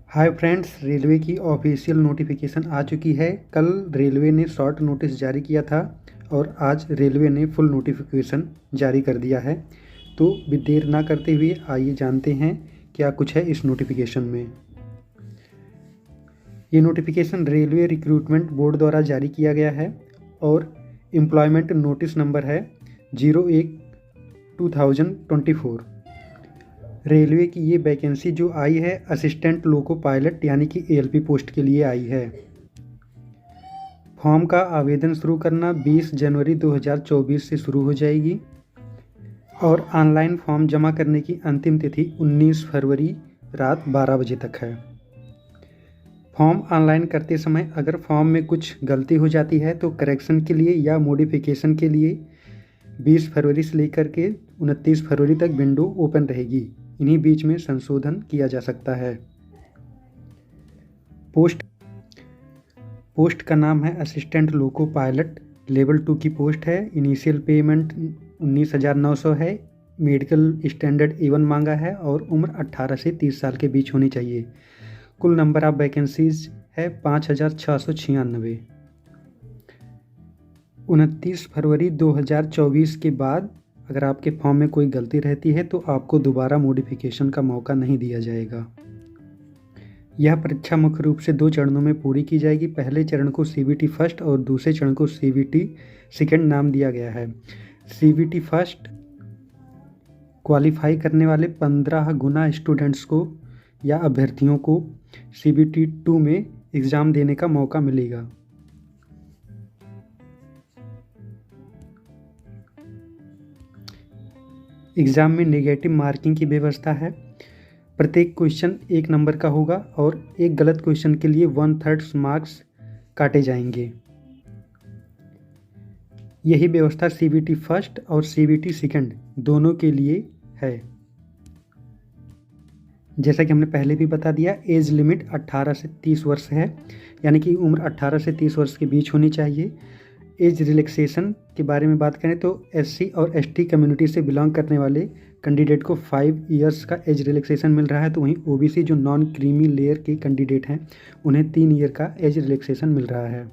Hi friends, railway की official notification आ चुकी है। कल रेलवे ने शॉर्ट नोटिस जारी किया था और आज रेलवे ने फुल नोटिफिकेशन जारी कर दिया है। तो देर ना करते हुए आइए जानते हैं क्या कुछ है इस नोटिफिकेशन में। ये नोटिफिकेशन रेलवे रिक्रूटमेंट बोर्ड द्वारा जारी किया गया है और एम्प्लॉयमेंट नोटिस नंबर है 01/2024। रेलवे की ये वैकेंसी जो आई है असिस्टेंट लोको पायलट यानी कि एएलपी पोस्ट के लिए आई है। फॉर्म का आवेदन शुरू करना 20 जनवरी 2024 से शुरू हो जाएगी और ऑनलाइन फॉर्म जमा करने की अंतिम तिथि 19 फरवरी रात 12 बजे तक है। फॉर्म ऑनलाइन करते समय अगर फॉर्म में कुछ गलती हो जाती है तो करेक्शन के लिए या मॉडिफिकेशन के लिए 20 फरवरी से लेकर के 29 फरवरी तक विंडो ओपन रहेगी। इन्हीं बीच में संशोधन किया जा सकता है। पोस्ट का नाम है असिस्टेंट लोको पायलट, लेवल 2 की पोस्ट है। इनिशियल पेमेंट 19,900 है। मेडिकल स्टैंडर्ड A1 मांगा है और उम्र 18 से 30 साल के बीच होनी चाहिए। कुल नंबर ऑफ वैकेंसीज है 5,696। 29 फरवरी 2024 के बाद अगर आपके फॉर्म में कोई गलती रहती है तो आपको दोबारा मॉडिफिकेशन का मौका नहीं दिया जाएगा। यह परीक्षा मुख्य रूप से 2 चरणों में पूरी की जाएगी। पहले चरण को CBT फर्स्ट और दूसरे चरण को CBT सेकेंड नाम दिया गया है। CBT फर्स्ट क्वालिफाई करने वाले 15 गुना स्टूडेंट्स को या अभ्यर्थियों को CBT 2 में एग्ज़ाम देने का मौका मिलेगा। एग्ज़ाम में नेगेटिव मार्किंग की व्यवस्था है। प्रत्येक क्वेश्चन 1 नंबर का होगा और एक गलत क्वेश्चन के लिए 1/3 मार्क्स काटे जाएंगे। यही व्यवस्था CBT फर्स्ट और CBT सेकेंड दोनों के लिए है। जैसा कि हमने पहले भी बता दिया, एज लिमिट 18 से 30 वर्ष है, यानी कि उम्र 18 से 30 वर्ष के बीच होनी चाहिए। एज रिलैक्सेशन के बारे में बात करें तो SC और ST कम्युनिटी से बिलोंग करने वाले कैंडिडेट को 5 इयर्स का एज रिलैक्सेशन मिल रहा है, तो वहीं OBC जो नॉन क्रीमी लेयर के कैंडिडेट हैं उन्हें 3 ईयर का एज रिलैक्सेशन मिल रहा है।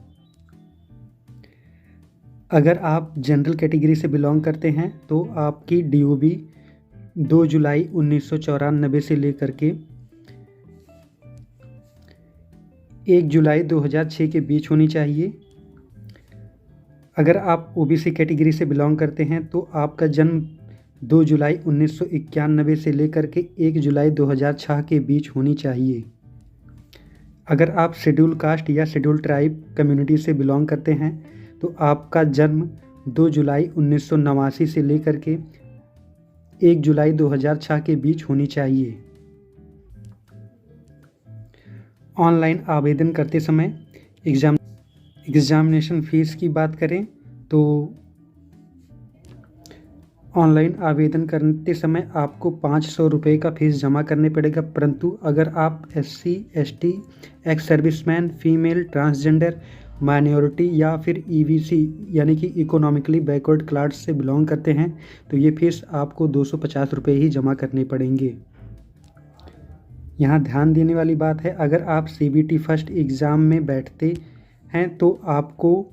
अगर आप जनरल कैटेगरी से बिलोंग करते हैं तो आपकी DOB 2 जुलाई 1994 से लेकर के 1 जुलाई 2006 के बीच होनी चाहिए। अगर आप OBC कैटेगरी से बिलोंग करते हैं तो आपका जन्म 2 जुलाई 1991 से लेकर के 1 जुलाई 2006 के बीच होनी चाहिए। अगर आप शेड्यूल कास्ट या शेड्यूल ट्राइब कम्युनिटी से बिलोंग करते हैं तो आपका जन्म 2 जुलाई 1989 से लेकर के 1 जुलाई 2006 के बीच होनी चाहिए। ऑनलाइन आवेदन करते समय एग्जामिनेशन फ़ीस की बात करें तो ऑनलाइन आवेदन करते समय आपको 500 रुपये का फ़ीस जमा करने पड़ेगा, परंतु अगर आप SC, ST, ex serviceman, female, transgender, minority या फिर EBC यानी कि इकोनॉमिकली बैकवर्ड क्लास से बिलोंग करते हैं तो ये फ़ीस आपको 250 रुपये ही जमा करने पड़ेंगे। यहाँ ध्यान देने वाली बात है, अगर आप CBT फर्स्ट एग्ज़ाम में बैठते हैं तो आपको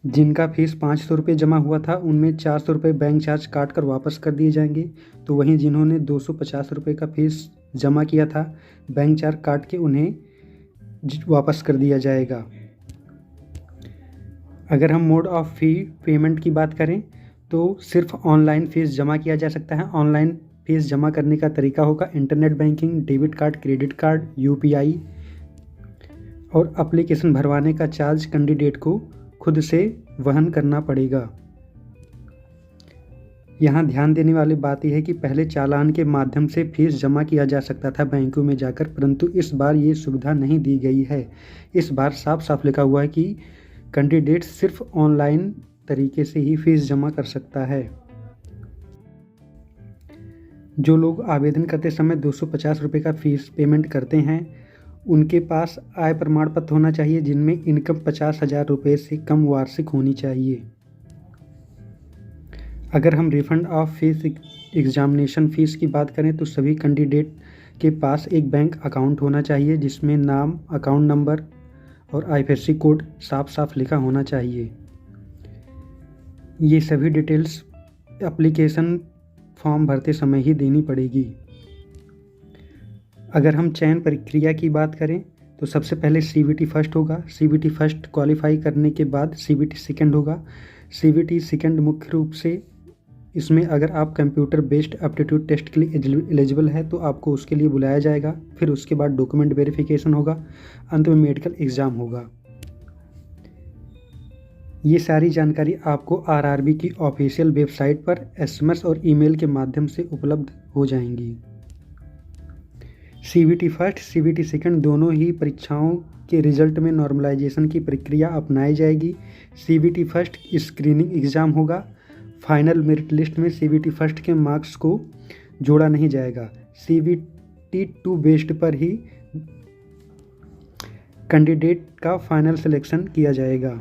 जिनका फ़ीस 500 रुपये जमा हुआ था उनमें 400 रुपये बैंक चार्ज काट कर वापस कर दिए जाएंगे, तो वहीं जिन्होंने 250 रुपये का फ़ीस जमा किया था बैंक चार्ज काट के उन्हें वापस कर दिया जाएगा। अगर हम मोड ऑफ फ़ी पेमेंट की बात करें तो सिर्फ ऑनलाइन फ़ीस जमा किया जा सकता है। ऑनलाइन फ़ीस जमा करने का तरीका होगा internet banking, debit card, credit card, UPI और एप्लीकेशन भरवाने का चार्ज कैंडिडेट को खुद से वहन करना पड़ेगा। यहाँ ध्यान देने वाली बात यह है कि पहले चालान के माध्यम से फ़ीस जमा किया जा सकता था बैंकों में जाकर, परंतु इस बार ये सुविधा नहीं दी गई है। इस बार साफ साफ लिखा हुआ है कि कैंडिडेट सिर्फ ऑनलाइन तरीके से ही फ़ीस जमा कर सकता है। जो लोग आवेदन करते समय 250 रुपये का फ़ीस पेमेंट करते हैं उनके पास आय प्रमाण पत्र होना चाहिए जिनमें इनकम 50,000 रुपये से कम वार्षिक होनी चाहिए। अगर हम refund of fees examination fees की बात करें तो सभी कैंडिडेट के पास एक बैंक अकाउंट होना चाहिए जिसमें नाम, अकाउंट नंबर और आईएफएससी कोड साफ साफ लिखा होना चाहिए। ये सभी डिटेल्स एप्लीकेशन फॉर्म भरते समय ही देनी पड़ेगी। अगर हम चयन प्रक्रिया की बात करें तो सबसे पहले सीबीटी फर्स्ट होगा। सीबीटी फर्स्ट क्वालिफाई करने के बाद सीबीटी सेकंड होगा। सीबीटी सेकंड मुख्य रूप से इसमें अगर आप कंप्यूटर बेस्ड एप्टीट्यूड टेस्ट के लिए एलिजिबल है तो आपको उसके लिए बुलाया जाएगा। फिर उसके बाद डॉक्यूमेंट वेरिफिकेशन होगा, अंत में मेडिकल एग्ज़ाम होगा। ये सारी जानकारी आपको आरआरबी की ऑफिशियल वेबसाइट पर एसएमएस और ईमेल के माध्यम से उपलब्ध हो जाएंगी। सीबीटी फर्स्ट, सीबीटी सेकंड दोनों ही परीक्षाओं के रिजल्ट में नॉर्मलाइजेशन की प्रक्रिया अपनाई जाएगी। सीबीटी फर्स्ट स्क्रीनिंग एग्ज़ाम होगा। फाइनल मेरिट लिस्ट में सीबीटी फर्स्ट के मार्क्स को जोड़ा नहीं जाएगा। सीबीटी टू बेस्ड पर ही कैंडिडेट का फाइनल सिलेक्शन किया जाएगा।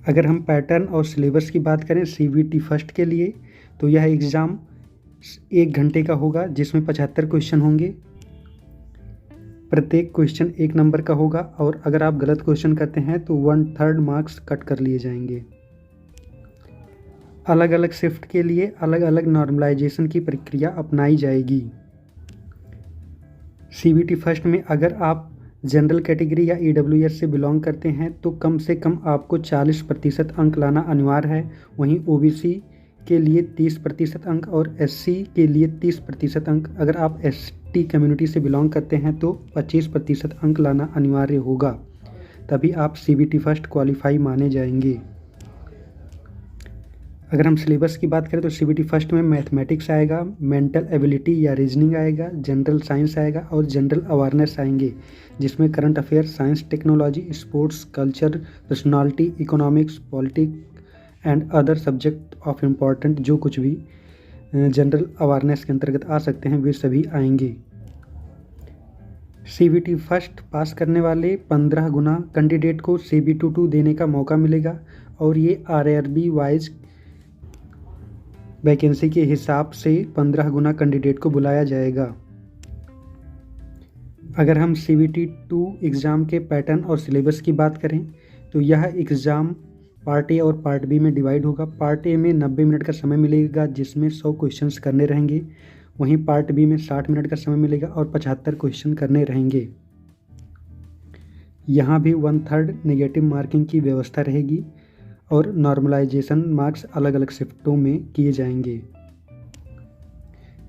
अगर हम पैटर्न और सिलेबस की बात करें सीबीटी फर्स्ट के लिए तो यह एग्ज़ाम 1 घंटे का होगा जिसमें 75 क्वेश्चन होंगे। प्रत्येक क्वेश्चन 1 नंबर का होगा और अगर आप गलत क्वेश्चन करते हैं तो 1/3 मार्क्स कट कर लिए जाएंगे। अलग अलग शिफ्ट के लिए अलग अलग नॉर्मलाइजेशन की प्रक्रिया अपनाई जाएगी। सीबीटी फर्स्ट में अगर आप जनरल कैटेगरी या ईडब्ल्यूएस से बिलोंग करते हैं तो कम से कम आपको 40% अंक लाना अनिवार्य है। वहीं ओबीसी के लिए 30% अंक और एससी के लिए 30% अंक। अगर आप एसटी कम्युनिटी से बिलोंग करते हैं तो 25% अंक लाना अनिवार्य होगा, तभी आप सीबीटी फर्स्ट क्वालिफाई माने जाएंगे। अगर हम सिलेबस की बात करें तो सीबीटी फर्स्ट में मैथमेटिक्स आएगा, मेंटल एबिलिटी या रीजनिंग आएगा, जनरल साइंस आएगा और जनरल अवेयरनेस आएंगे जिसमें current affair, science, technology, sports, culture, personality, economics, politics and other subject of important जो कुछ भी जनरल अवेयरनेस के अंतर्गत आ सकते हैं वे सभी आएंगे। सीबीटी फर्स्ट पास करने वाले 15 गुना कैंडिडेट को सीबीटी टू देने का मौका मिलेगा और ये आरआरबी वाइज वैकेंसी के हिसाब से 15 गुना कैंडिडेट को बुलाया जाएगा। अगर हम सीबीटी टू एग्ज़ाम के पैटर्न और सिलेबस की बात करें तो यह एग्ज़ाम पार्ट ए और पार्ट बी में डिवाइड होगा। पार्ट ए में 90 मिनट का समय मिलेगा जिसमें 100 क्वेश्चंस करने रहेंगे। वहीं पार्ट बी में 60 मिनट का समय मिलेगा और 75 क्वेश्चन करने रहेंगे। यहाँ भी 1/3 नेगेटिव मार्किंग की व्यवस्था रहेगी और नॉर्मलाइजेशन मार्क्स अलग अलग शिफ्टों में किए जाएंगे।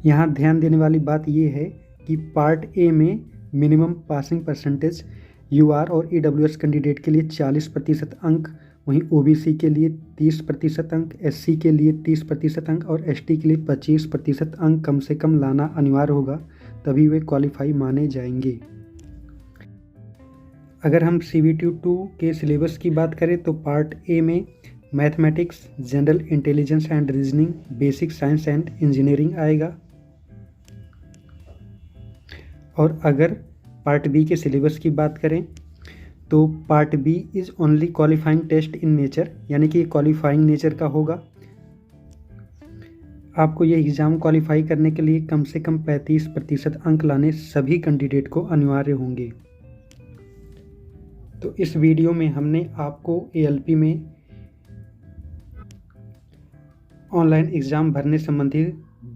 यहाँ ध्यान देने वाली बात यह है कि पार्ट ए में मिनिमम पासिंग परसेंटेज यूआर और ईडब्ल्यूएस कैंडिडेट के लिए 40% अंक, वहीं ओबीसी के लिए 30% अंक, एससी के लिए 30% अंक और एसटी के लिए 25% अंक कम से कम लाना अनिवार्य होगा, तभी वे क्वालिफाई माने जाएंगे। अगर हम सीबीटी टू के सिलेबस की बात करें तो पार्ट ए में mathematics, general intelligence and reasoning, basic science and engineering आएगा। और अगर पार्ट बी के सिलेबस की बात करें तो part B is only qualifying test in nature, यानी कि क्वालिफाइंग नेचर का होगा। आपको ये एग्ज़ाम क्वालिफाई करने के लिए कम से कम 35% अंक लाने सभी कैंडिडेट को अनिवार्य होंगे। तो इस वीडियो में हमने आपको एएलपी में ऑनलाइन एग्ज़ाम भरने संबंधी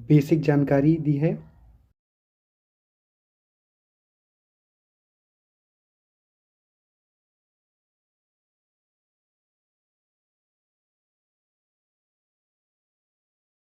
बेसिक जानकारी दी है।